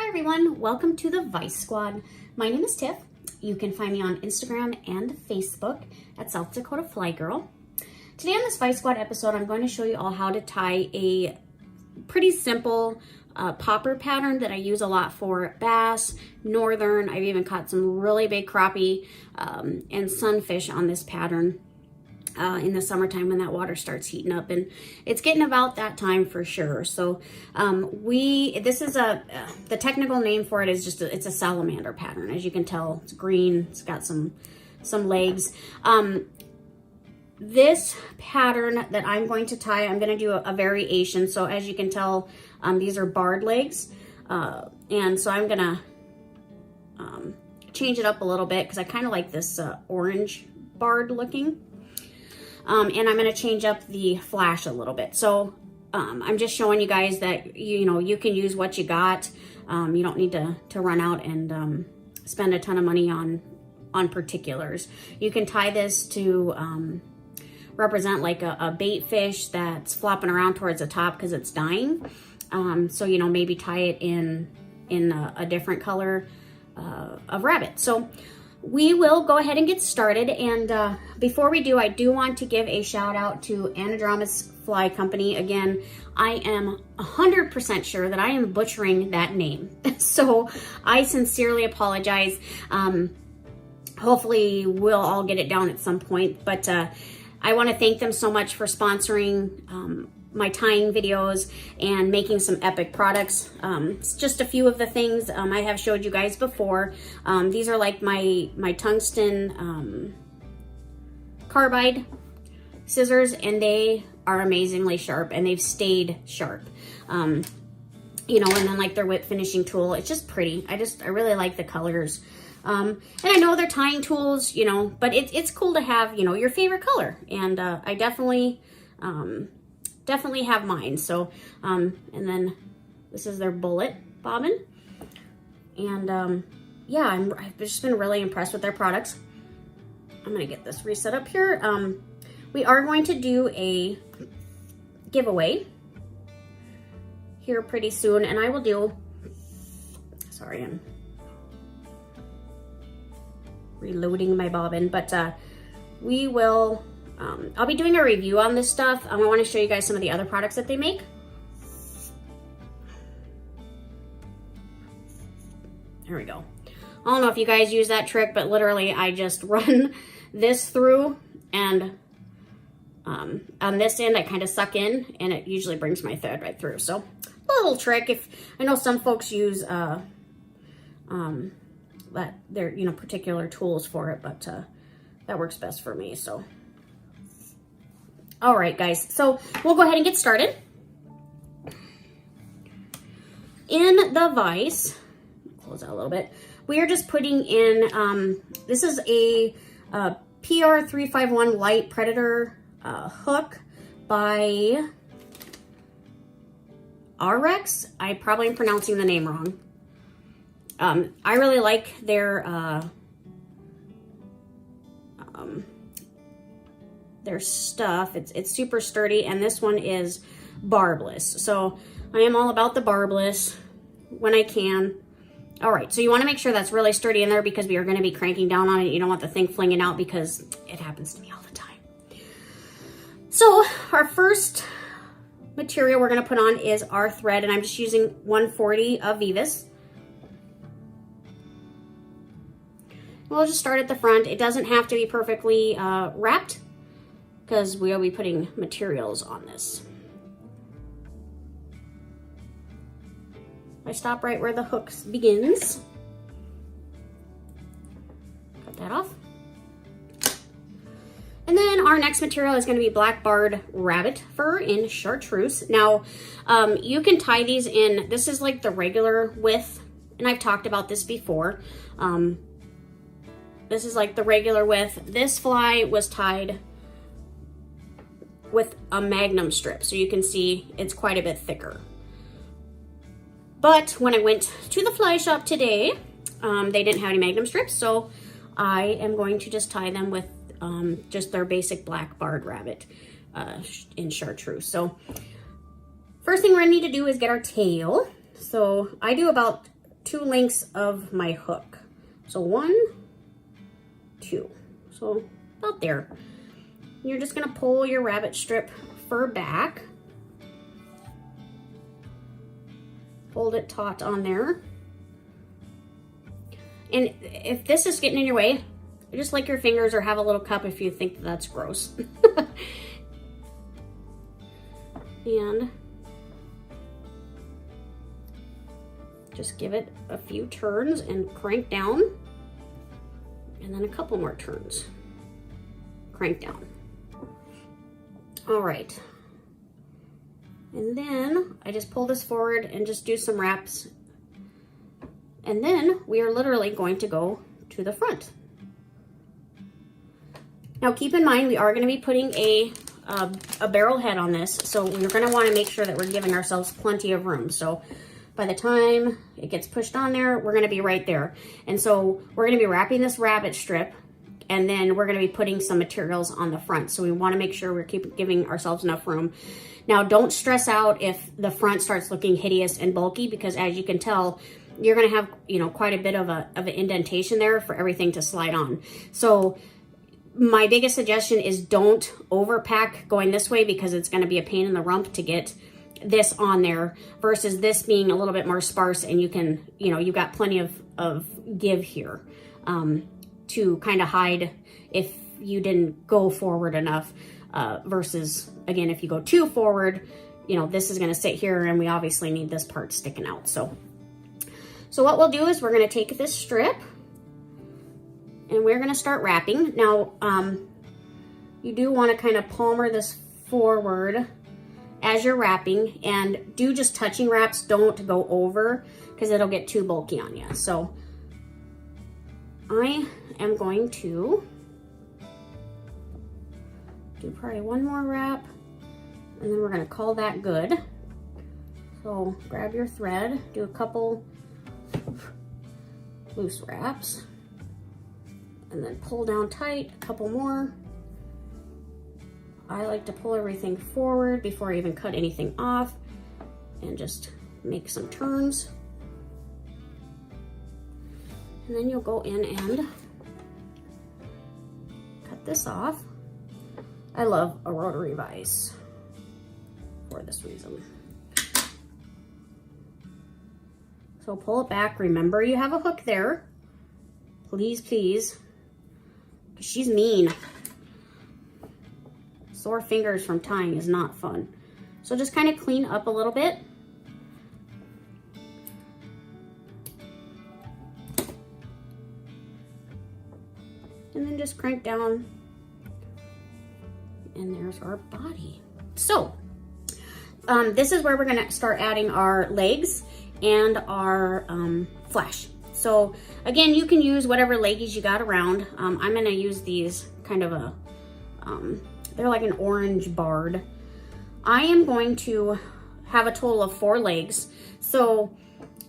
everyone, welcome to the Vise Squad. My name is Tiff. You can find me on Instagram and Facebook at South Dakota Fly Girl. Today on this Vise Squad episode, I'm going to show you all how to tie a pretty simple popper pattern that I use a lot for bass, northern. I've even caught some really big crappie and sunfish on this pattern in the summertime when that water starts heating up, and it's getting about that time for sure. So this is the technical name for it is just it's a salamander pattern. As you can tell, it's green, it's got some legs. This pattern that I'm going to tie, I'm going to do a variation. So as you can tell, these are barred legs, and so I'm going to change it up a little bit because I kind of like this orange barred looking. And I'm going to change up the flash a little bit. So I'm just showing you guys that, you can use what you got. You don't need to run out and spend a ton of money on particulars. You can tie this to represent like a bait fish that's flopping around towards the top because it's dying. So, maybe tie it in a different color of rabbit. So we will go ahead and get started, and before we do, I do want to give a shout out to Anadromous Fly Company. Again, I am 100% sure that I am butchering that name, so I sincerely apologize. Hopefully we'll all get it down at some point, but I want to thank them so much for sponsoring my tying videos and making some epic products. It's just a few of the things I have showed you guys before. These are like my tungsten carbide scissors, and they are amazingly sharp, and they've stayed sharp. And then like their whip finishing tool, it's just pretty. I really like the colors. And I know they're tying tools, but it's cool to have, your favorite color. And I definitely have mine. So, and then this is their bullet bobbin. And yeah, I've just been really impressed with their products. I'm going to get this reset up here. We are going to do a giveaway here pretty soon, and I will do, sorry, I'm reloading my bobbin, but we will, I'll be doing a review on this stuff. I want to show you guys some of the other products that they make. There we go. I don't know if you guys use that trick, but literally I just run this through, and on this end I kind of suck in, and it usually brings my thread right through. So a little trick. If I know some folks use that they're particular tools for it, but that works best for me. So all right, guys, so we'll go ahead and get started. In the vise, close out a little bit, we are just putting in, this is a PR351 Light Predator hook by RX. I probably am pronouncing the name wrong. I really like their stuff. It's super sturdy, and this one is barbless. So I am all about the barbless when I can. All right, so you want to make sure that's really sturdy in there because we are going to be cranking down on it. You don't want the thing flinging out because it happens to me all the time. So our first material we're going to put on is our thread, and I'm just using 140 of veevus. We'll just start at the front. It doesn't have to be perfectly wrapped because we'll be putting materials on this. I stop right where the hook begins. Cut that off. And then our next material is going to be black barred rabbit fur in chartreuse. Now, you can tie these in, this is like the regular width, and I've talked about this before. This is like the regular width. This fly was tied with a Magnum strip, so you can see it's quite a bit thicker. But when I went to the fly shop today, they didn't have any Magnum strips, so I am going to just tie them with just their basic black barred rabbit in chartreuse. So first thing we're gonna need to do is get our tail. So I do about 2 lengths of my hook. So 1, 2, so about there. You're just gonna pull your rabbit strip fur back. Hold it taut on there. And if this is getting in your way, just lick your fingers or have a little cup if you think that's gross. And just give it a few turns and crank down. And then a couple more turns. Crank down. All right. And then I just pull this forward and just do some wraps. And then we are literally going to go to the front. Now keep in mind, we are going to be putting a barrel head on this. So we're going to want to make sure that we're giving ourselves plenty of room. So by the time it gets pushed on there, we're going to be right there. And so we're going to be wrapping this rabbit strip, and then we're going to be putting some materials on the front. So we want to make sure we're giving ourselves enough room. Now don't stress out if the front starts looking hideous and bulky, because as you can tell, you're going to have, you know, quite a bit of an indentation there for everything to slide on. So my biggest suggestion is don't overpack going this way, because it's going to be a pain in the rump to get this on there versus this being a little bit more sparse, and you can, you know, you've got plenty of give here to kind of hide if you didn't go forward enough versus, again, if you go too forward, you know, this is going to sit here and we obviously need this part sticking out. So what we'll do is we're going to take this strip and we're going to start wrapping. Now, you do want to kind of palmer this forward as you're wrapping, and do just touching wraps. Don't go over, because it'll get too bulky on you. So I am going to do probably one more wrap, and then we're going to call that good. So grab your thread, do a couple loose wraps, and then pull down tight, a couple more. I like to pull everything forward before I even cut anything off, and just make some turns. And then you'll go in and cut this off. I love a rotary vise for this reason. So pull it back. Remember, you have a hook there. Please, please. She's mean. Sore fingers from tying is not fun. So just kind of clean up a little bit. And then just crank down. And there's our body. So this is where we're going to start adding our legs and our flash. So again, you can use whatever leggies you got around. I'm going to use these kind of a they're like an orange barred. I am going to have a total of 4 legs. So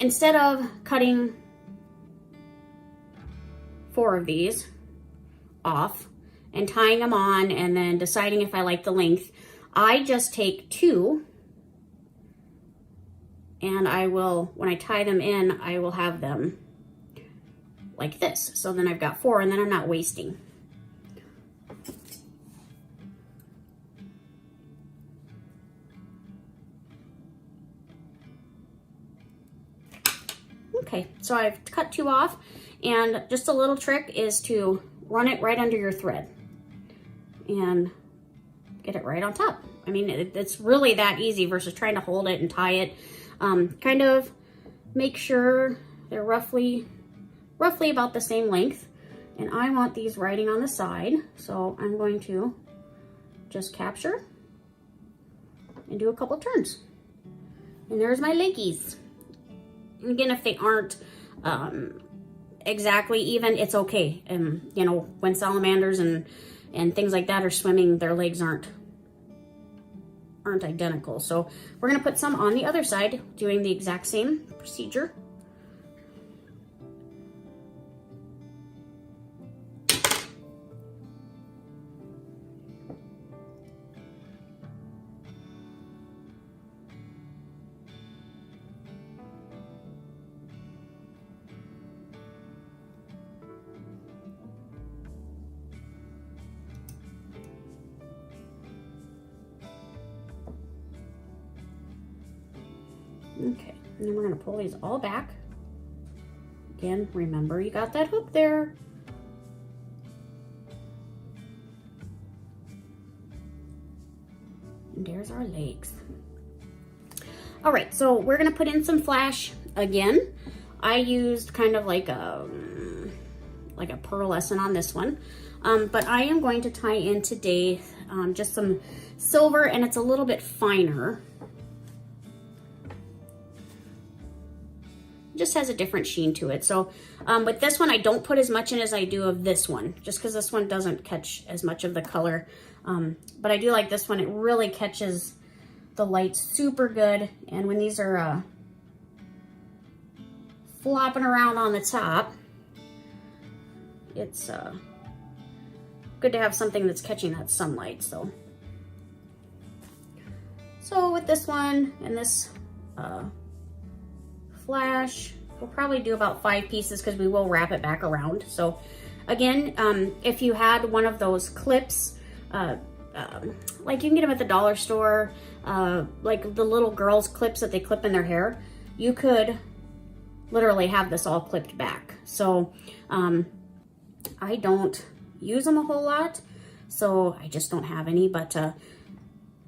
instead of cutting 4 of these off and tying them on and then deciding if I like the length, I just take 2, and I will, when I tie them in, I will have them like this. So then I've got 4, and then I'm not wasting. Okay, so I've cut 2 off, and just a little trick is to run it right under your thread and get it right on top. I mean, it's really that easy versus trying to hold it and tie it. Kind of make sure they're roughly about the same length, and I want these riding on the side, so I'm going to just capture and do a couple turns. And there's my leggies. And again, if they aren't exactly even, it's okay. You know, when salamanders and things like that are swimming, their legs aren't identical. So we're gonna put some on the other side, doing the exact same procedure. Okay, and then we're gonna pull these all back. Again, remember you got that hook there. And there's our legs. All right, so we're gonna put in some flash again. I used kind of like a pearlescent on this one, but I am going to tie in today just some silver, and it's a little bit finer. Just has a different sheen to it. So with this one, I don't put as much in as I do of this one, just because this one doesn't catch as much of the color. But I do like this one. It really catches the light super good. And when these are flopping around on the top, it's good to have something that's catching that sunlight. So with this one and this flash, we'll probably do about 5 pieces because we will wrap it back around. So again, if you had one of those clips, like you can get them at the dollar store, like the little girls clips that they clip in their hair, you could literally have this all clipped back. So I don't use them a whole lot, so I just don't have any, but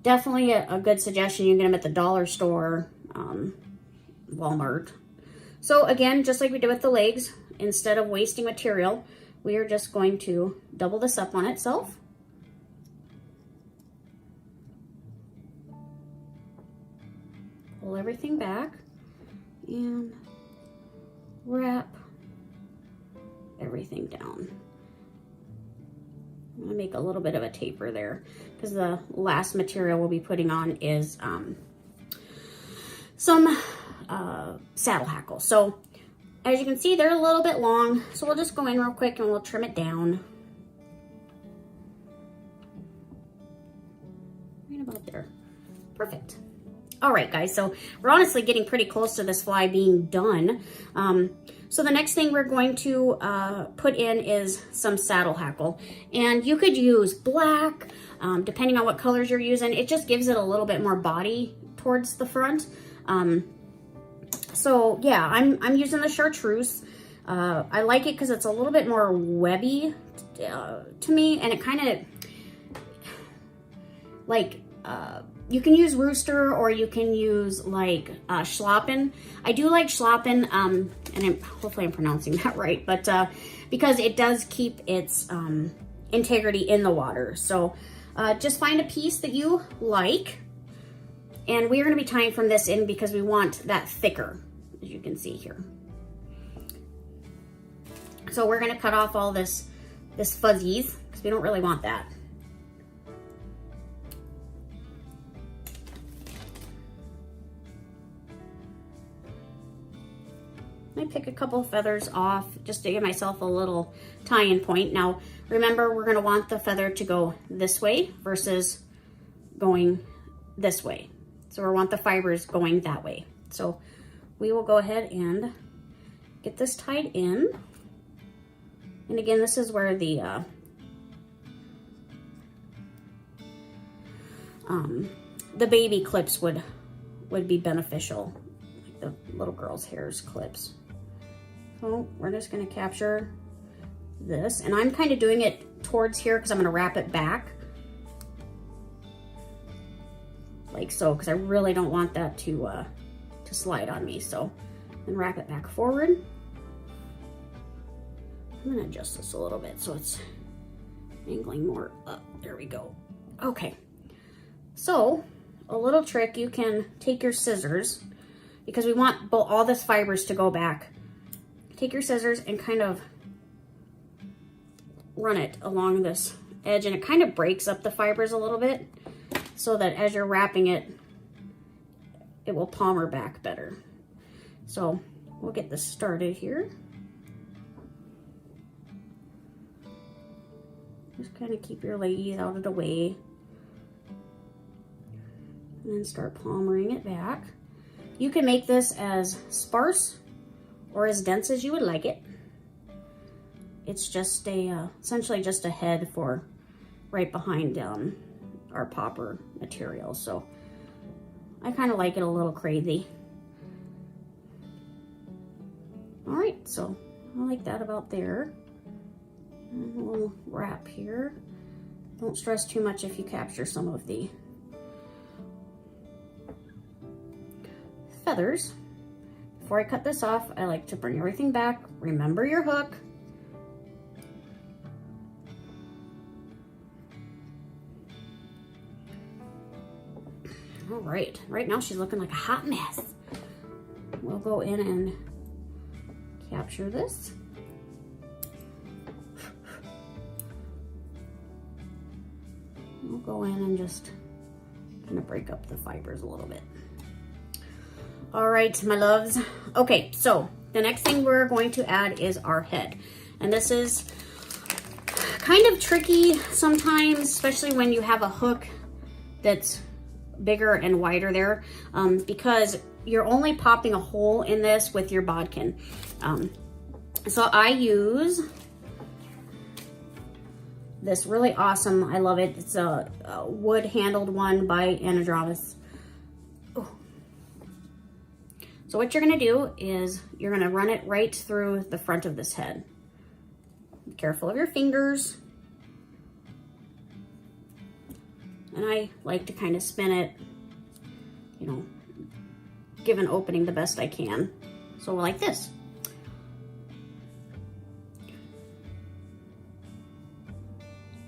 definitely a good suggestion. You can get them at the dollar store, Walmart. So again, just like we did with the legs, instead of wasting material, we are just going to double this up on itself. Pull everything back and wrap everything down. I'm gonna make a little bit of a taper there because the last material we'll be putting on is some saddle hackle. So as you can see, they're a little bit long, so we'll just go in real quick and we'll trim it down. Right about there. Perfect. All right, guys, so we're honestly getting pretty close to this fly being done. So the next thing we're going to put in is some saddle hackle. And you could use black, depending on what colors you're using. It just gives it a little bit more body towards the front. So yeah, I'm using the Chartreuse. I like it because it's a little bit more webby to me, and it kind of like you can use Rooster or you can use like Schlappen. I do like Schlappen, and hopefully I'm pronouncing that right, but because it does keep its integrity in the water. So just find a piece that you like. And we're going to be tying from this end because we want that thicker, as you can see here. So we're going to cut off all this fuzzies because we don't really want that. I pick a couple of feathers off just to give myself a little tie-in point. Now, remember, we're going to want the feather to go this way versus going this way. So we want the fibers going that way. So we will go ahead and get this tied in. And again, this is where the baby clips would be beneficial, like the little girl's hair's clips. So we're just gonna capture this, and I'm kind of doing it towards here because I'm gonna wrap it back. Like so, because I really don't want that to slide on me. So then wrap it back forward. I'm gonna adjust this a little bit so it's angling more up. There we go. Okay, so a little trick, you can take your scissors, because we want all this fibers to go back. Take your scissors and kind of run it along this edge, and it kind of breaks up the fibers a little bit, so that as you're wrapping it, it will palmer back better. So we'll get this started here. Just kind of keep your ladies out of the way. And then start palmering it back. You can make this as sparse or as dense as you would like it. It's just a, essentially just a head for right behind our popper material. So I kind of like it a little crazy. All right, so I like that about there. And a little wrap here. Don't stress too much if you capture some of the feathers. Before I cut this off, I like to bring everything back. Remember your hook. All right, right now she's looking like a hot mess. We'll go in and capture this. We'll go in and just kind of break up the fibers a little bit. All right, my loves. Okay, so the next thing we're going to add is our head. And this is kind of tricky sometimes, especially when you have a hook that's bigger and wider there, because you're only popping a hole in this with your bodkin. So I use this really awesome, I love it. It's a wood handled one by Anadromous. So what you're gonna do is you're gonna run it right through the front of this head. Be careful of your fingers. And I like to kind of spin it, you know, give an opening the best I can. So like this.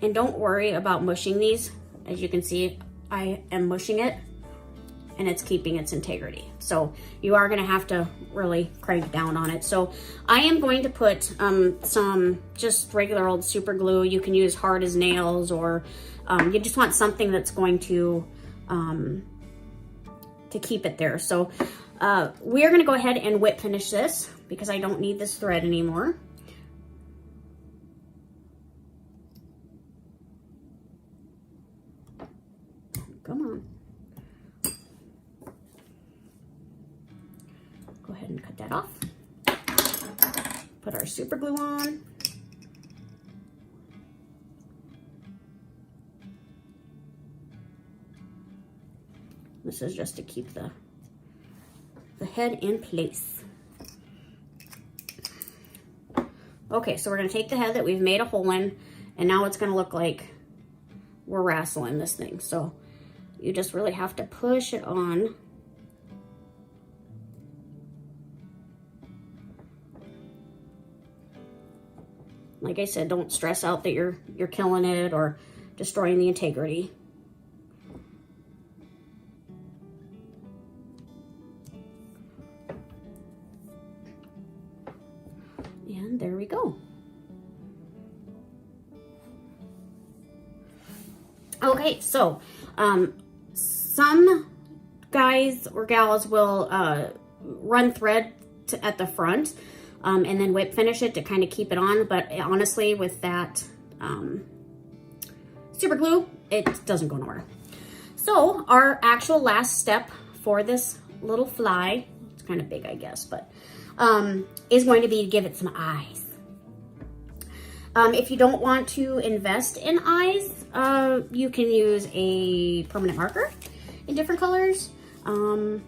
And don't worry about mushing these. As you can see, I am mushing it and it's keeping its integrity. So you are gonna have to really crank down on it. So I am going to put some just regular old super glue. You can use hard as nails, or you just want something that's going to keep it there. So we are gonna go ahead and whip finish this because I don't need this thread anymore. Come on. Go ahead and cut that off. Put our super glue on. This is just to keep the head in place. Okay, so we're gonna take the head that we've made a hole in, and now it's gonna look like we're wrestling this thing. So you just really have to push it on. Like I said, don't stress out that you're killing it or destroying the integrity. And there we go. Okay, so some guys or gals will run thread at the front and then whip finish it to kind of keep it on, but honestly with that super glue, it doesn't go nowhere. So our actual last step for this little fly, it's kind of big I guess, but is going to be to give it some eyes. If you don't want to invest in eyes, you can use a permanent marker in different colors. But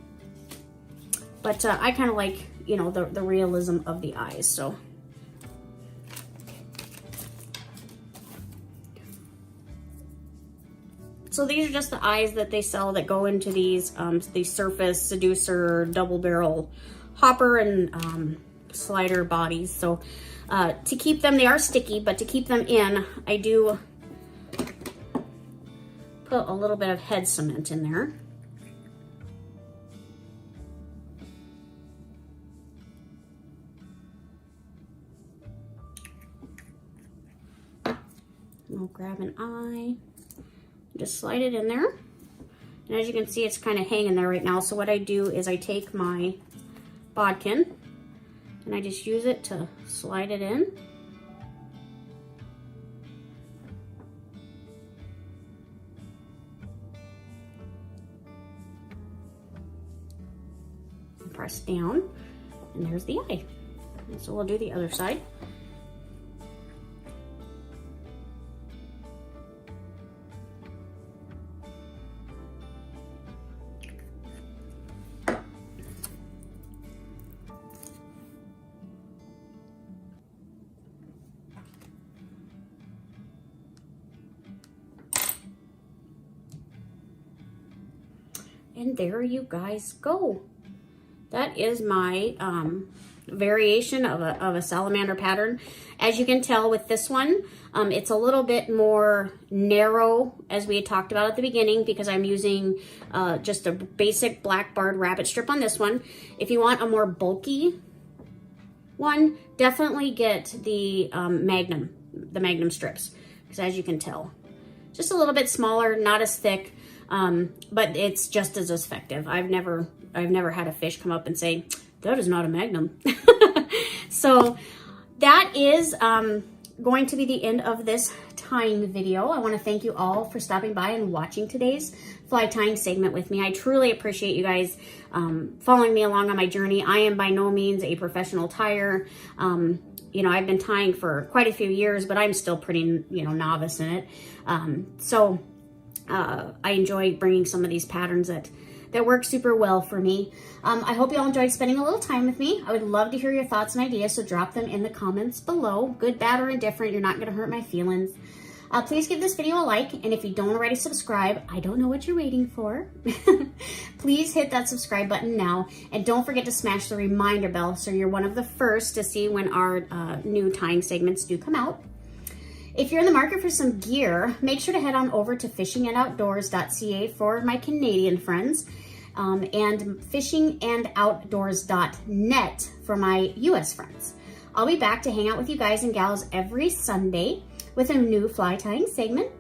I kind of like, you know, the realism of the eyes, so. So these are just the eyes that they sell that go into these Surface, Seducer, double barrel hopper and slider bodies. So to keep them, they are sticky, but to keep them in, I do put a little bit of head cement in there. I'll grab an eye, just slide it in there. And as you can see, it's kind of hanging there right now. So what I do is I take my bodkin and I just use it to slide it in. And press down, and there's the eye. And so we'll do the other side. And there you guys go. That is my variation of a salamander pattern. As you can tell with this one, it's a little bit more narrow, as we had talked about at the beginning, because I'm using just a basic black barred rabbit strip on this one. If you want a more bulky one, definitely get the Magnum strips, because as you can tell, just a little bit smaller, not as thick, but it's just as effective. I've never had a fish come up and say, that is not a Magnum. So that is going to be the end of this tying video. I want to thank you all for stopping by and watching today's fly tying segment with me. I truly appreciate you guys following me along on my journey. I am by no means a professional tyer. You know, I've been tying for quite a few years, but I'm still pretty, novice in it. So I enjoy bringing some of these patterns that work super well for me. I hope you all enjoyed spending a little time with me. I would love to hear your thoughts and ideas, so drop them in the comments below. Good, bad, or indifferent, you're not going to hurt my feelings. Please give this video a like, and if you don't already subscribe, I don't know what you're waiting for. Please hit that subscribe button now, and don't forget to smash the reminder bell so you're one of the first to see when our new tying segments do come out. If you're in the market for some gear, make sure to head on over to fishingandoutdoors.ca for my Canadian friends, and fishingandoutdoors.net for my US friends. I'll be back to hang out with you guys and gals every Sunday with a new fly tying segment.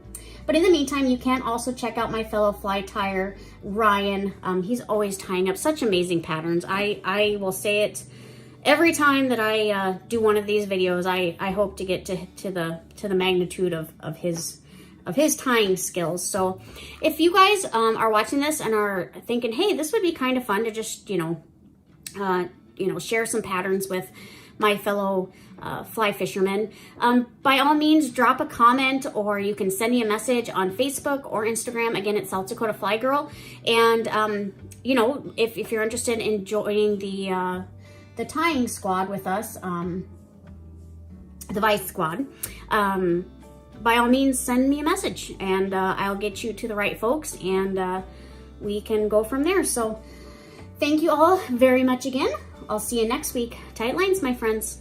But in the meantime, you can also check out my fellow fly tyer, Ryan. He's always tying up such amazing patterns. I will say it every time that I do one of these videos. I hope to get to the magnitude of his tying skills. So if you guys are watching this and are thinking, hey, this would be kind of fun to just share some patterns with my fellow fly fishermen, by all means drop a comment, or you can send me a message on Facebook or Instagram. Again, it's South Dakota Fly Girl. And if you're interested in joining the tying squad with us, the Vise Squad, by all means send me a message, and I'll get you to the right folks, and we can go from there. So thank you all very much again. I'll see you next week. Tight lines, my friends.